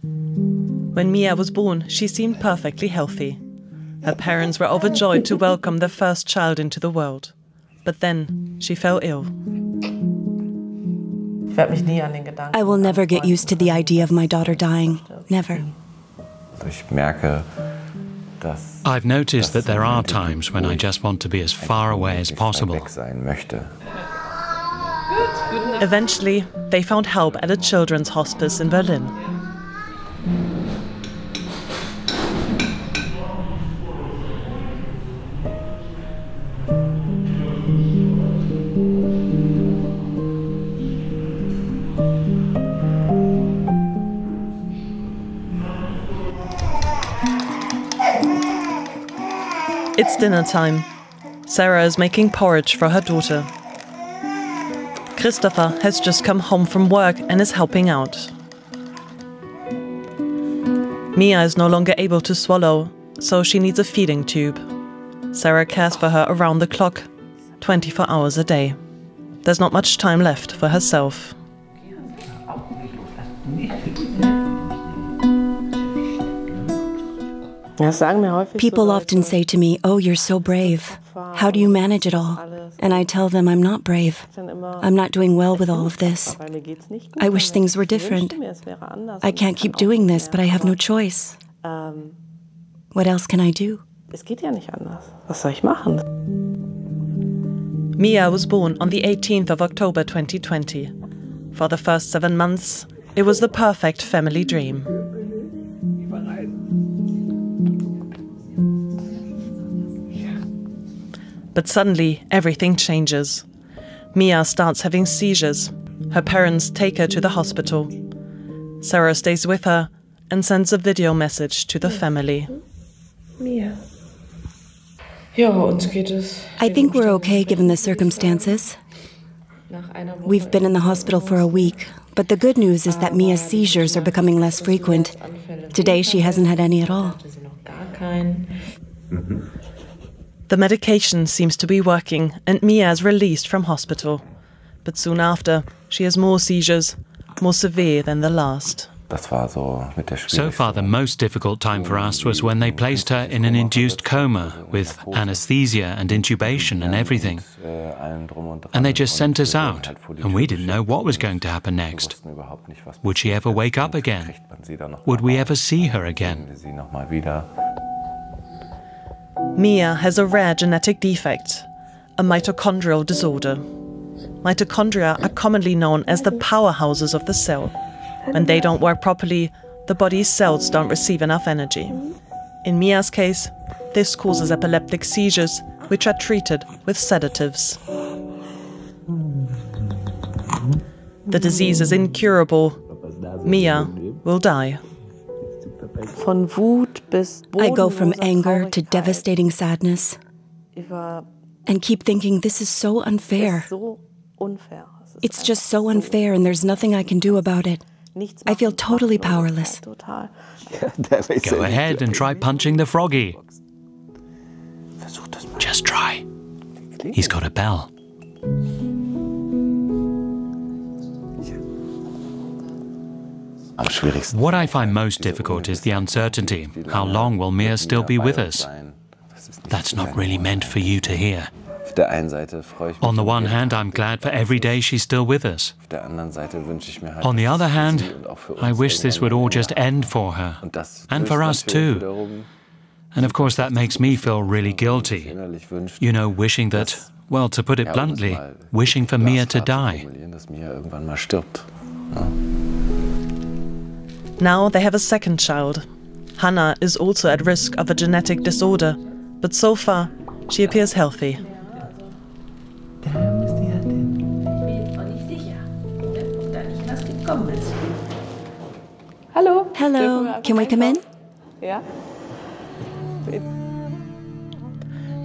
When Mia was born, she seemed perfectly healthy. Her parents were overjoyed to welcome their first child into the world. But then she fell ill. I will never get used to the idea of my daughter dying. Never. I've noticed that there are times when I just want to be as far away as possible. Eventually, they found help at a children's hospice in Berlin. It's dinner time. Sarah is making porridge for her daughter. Christopher has just come home from work and is helping out. Mia is no longer able to swallow, so she needs a feeding tube. Sarah cares for her around the clock, 24 hours a day. There's not much time left for herself. People often say to me, "Oh, you're so brave. How do you manage it all?" And I tell them I'm not brave. I'm not doing well with all of this. I wish things were different. I can't keep doing this, but I have no choice. What else can I do? Mia was born on the 18th of October 2020. For the first 7 months, it was the perfect family dream. But suddenly, everything changes. Mia starts having seizures. Her parents take her to the hospital. Sarah stays with her and sends a video message to the family. I think we're okay given the circumstances. We've been in the hospital for a week, but the good news is that Mia's seizures are becoming less frequent. Today she hasn't had any at all. The medication seems to be working and Mia is released from hospital. But soon after, she has more seizures, more severe than the last. So far, the most difficult time for us was when they placed her in an induced coma with anesthesia and intubation and everything. And they just sent us out, and we didn't know what was going to happen next. Would she ever wake up again? Would we ever see her again? Mia has a rare genetic defect, a mitochondrial disorder. Mitochondria are commonly known as the powerhouses of the cell. When they don't work properly, the body's cells don't receive enough energy. In Mia's case, this causes epileptic seizures, which are treated with sedatives. The disease is incurable. Mia will die. I go from anger to devastating sadness and keep thinking, this is so unfair. It's just so unfair and there's nothing I can do about it. I feel totally powerless. Go ahead and try punching the froggy. Just try. He's got a bell. What I find most difficult is the uncertainty. How long will Mia still be with us? That's not really meant for you to hear. On the one hand, I'm glad for every day she's still with us. On the other hand, I wish this would all just end for her. And for us too. And of course that makes me feel really guilty. You know, wishing that, well, to put it bluntly, wishing for Mia to die. Now they have a second child. Hannah is also at risk of a genetic disorder, but so far she appears healthy. Hello. Hello. Can we come in? Yeah.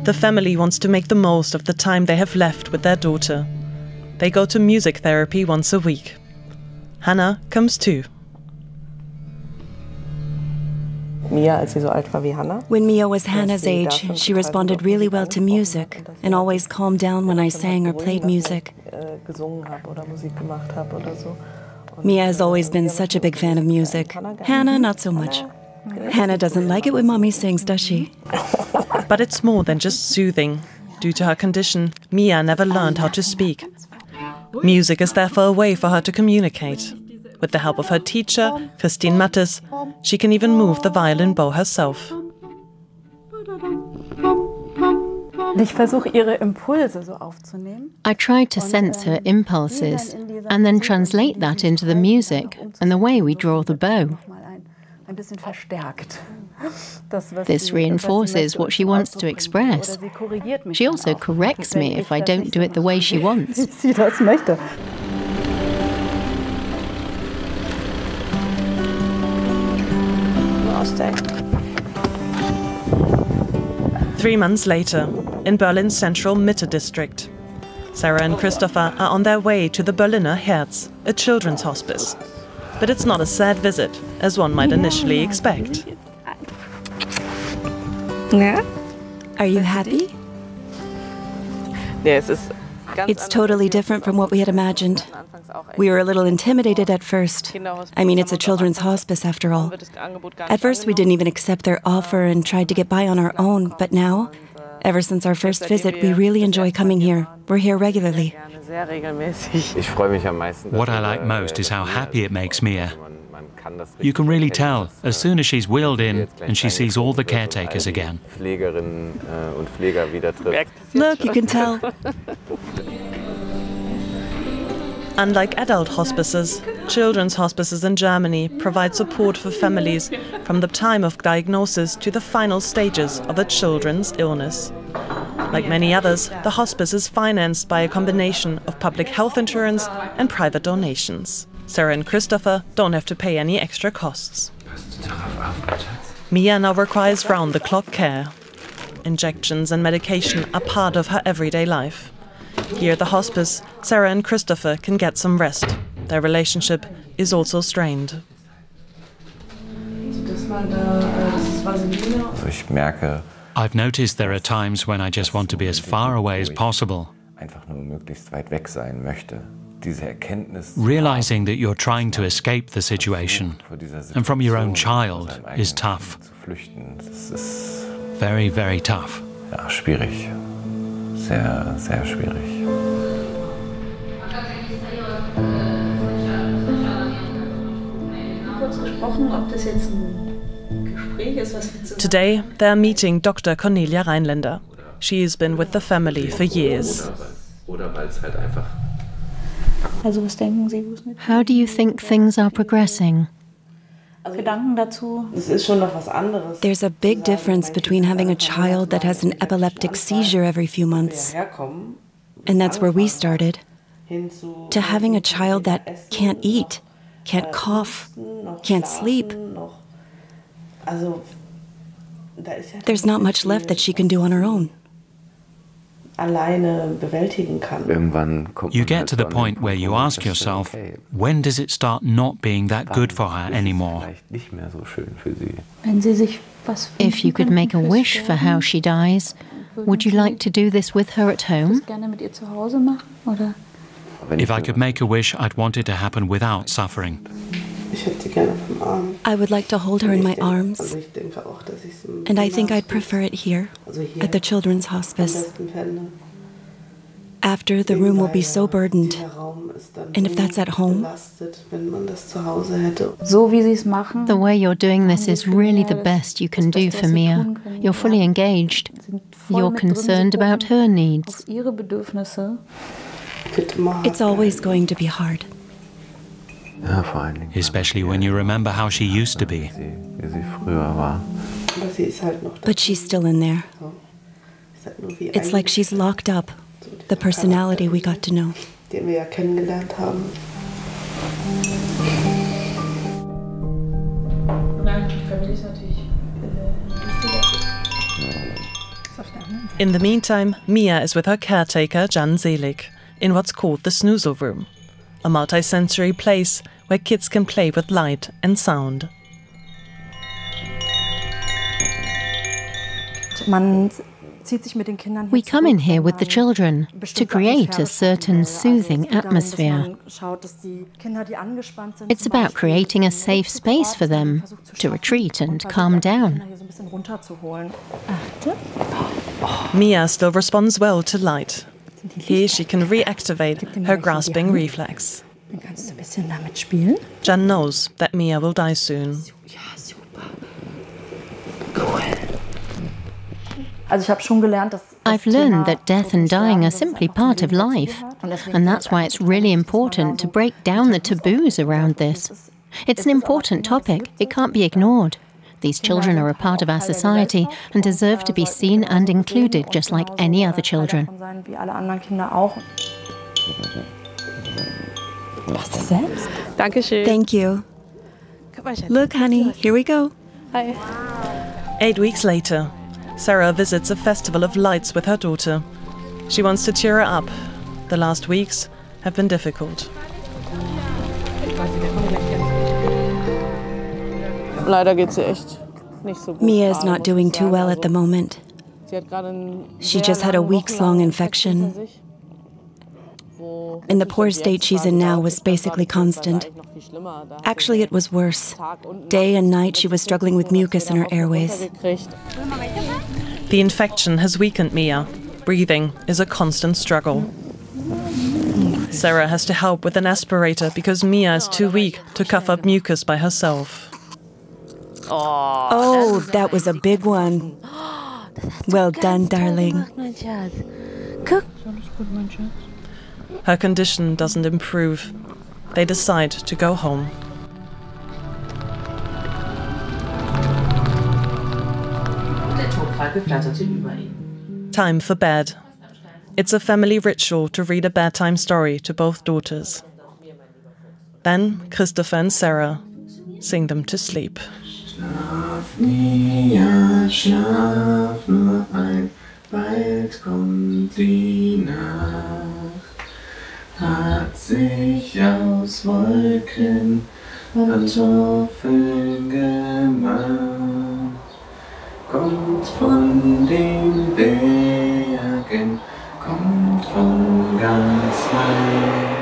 The family wants to make the most of the time they have left with their daughter. They go to music therapy once a week. Hannah comes too. When Mia was Hannah's age, she responded really well to music and always calmed down when I sang or played music. Mia has always been such a big fan of music. Hannah, not so much. Hannah doesn't like it when Mommy sings, does she? But it's more than just soothing. Due to her condition, Mia never learned how to speak. Music is therefore a way for her to communicate. With the help of her teacher, Christine Mattes, she can even move the violin bow herself. I try to sense her impulses and then translate that into the music and the way we draw the bow. This reinforces what she wants to express. She also corrects me if I don't do it the way she wants. 3 months later, in Berlin's central Mitte district, Sarah and Christopher are on their way to the Berliner Herz, a children's hospice. But it's not a sad visit, as one might initially expect. Are you happy? It's totally different from what we had imagined. We were a little intimidated at first. I mean, it's a children's hospice after all. At first we didn't even accept their offer and tried to get by on our own, but now, ever since our first visit, we really enjoy coming here. We're here regularly. What I like most is how happy it makes Mia. You can really tell as soon as she's wheeled in and she sees all the caretakers again. Look, you can tell. Unlike adult hospices, children's hospices in Germany provide support for families from the time of diagnosis to the final stages of a children's illness. Like many others, the hospice is financed by a combination of public health insurance and private donations. Sarah and Christopher don't have to pay any extra costs. Mia now requires round-the-clock care. Injections and medication are part of her everyday life. Here at the hospice, Sarah and Christopher can get some rest. Their relationship is also strained. I've noticed there are times when I just want to be as far away as possible. Realizing that you're trying to escape the situation and from your own child is tough. Very, very tough. Schwierig. Sehr, sehr schwierig. Today, they're meeting Dr. Cornelia Reinländer. She's been with the family for years. How do you think things are progressing? There's a big difference between having a child that has an epileptic seizure every few months, and that's where we started, to having a child that can't eat, can't cough, can't sleep. There's not much left that she can do on her own. You get to the point where you ask yourself, when does it start not being that good for her anymore? If you could make a wish for how she dies, would you like to do this with her at home? If I could make a wish, I'd want it to happen without suffering. I would like to hold her in my arms, and I think I'd prefer it here, at the children's hospice. After, the room will be so burdened, and if that's at home... The way you're doing this is really the best you can do for Mia. You're fully engaged. You're concerned about her needs. It's always going to be hard. Especially when you remember how she used to be. But she's still in there. It's like she's locked up, the personality we got to know. In the meantime, Mia is with her caretaker, Jan Selig, in what's called the Snoozle Room, a multi-sensory place where kids can play with light and sound. We come in here with the children to create a certain soothing atmosphere. It's about creating a safe space for them to retreat and calm down. Mia still responds well to light. Here she can reactivate her grasping reflex. Jan knows that Mia will die soon. I've learned that death and dying are simply part of life, and that's why it's really important to break down the taboos around this. It's an important topic, it can't be ignored. These children are a part of our society and deserve to be seen and included just like any other children. Thank you. Look, honey, here we go. 8 weeks later, Sarah visits a festival of lights with her daughter. She wants to cheer her up. The last weeks have been difficult. Mia is not doing too well at the moment. She just had a weeks-long infection. And the poor state she's in now was basically constant. Actually, it was worse. Day and night she was struggling with mucus in her airways. The infection has weakened Mia. Breathing is a constant struggle. Sarah has to help with an aspirator because Mia is too weak to cough up mucus by herself. Oh, that was a big one. Well done, darling. Her condition doesn't improve. They decide to go home. Time for bed. It's a family ritual to read a bedtime story to both daughters. Then Christopher and Sarah sing them to sleep. Schlaf, Mia, schlaf nur ein, bald kommt die Nacht. Hat sich aus Wolken Pantoffeln gemacht. Kommt von den Bergen, kommt von ganz weit.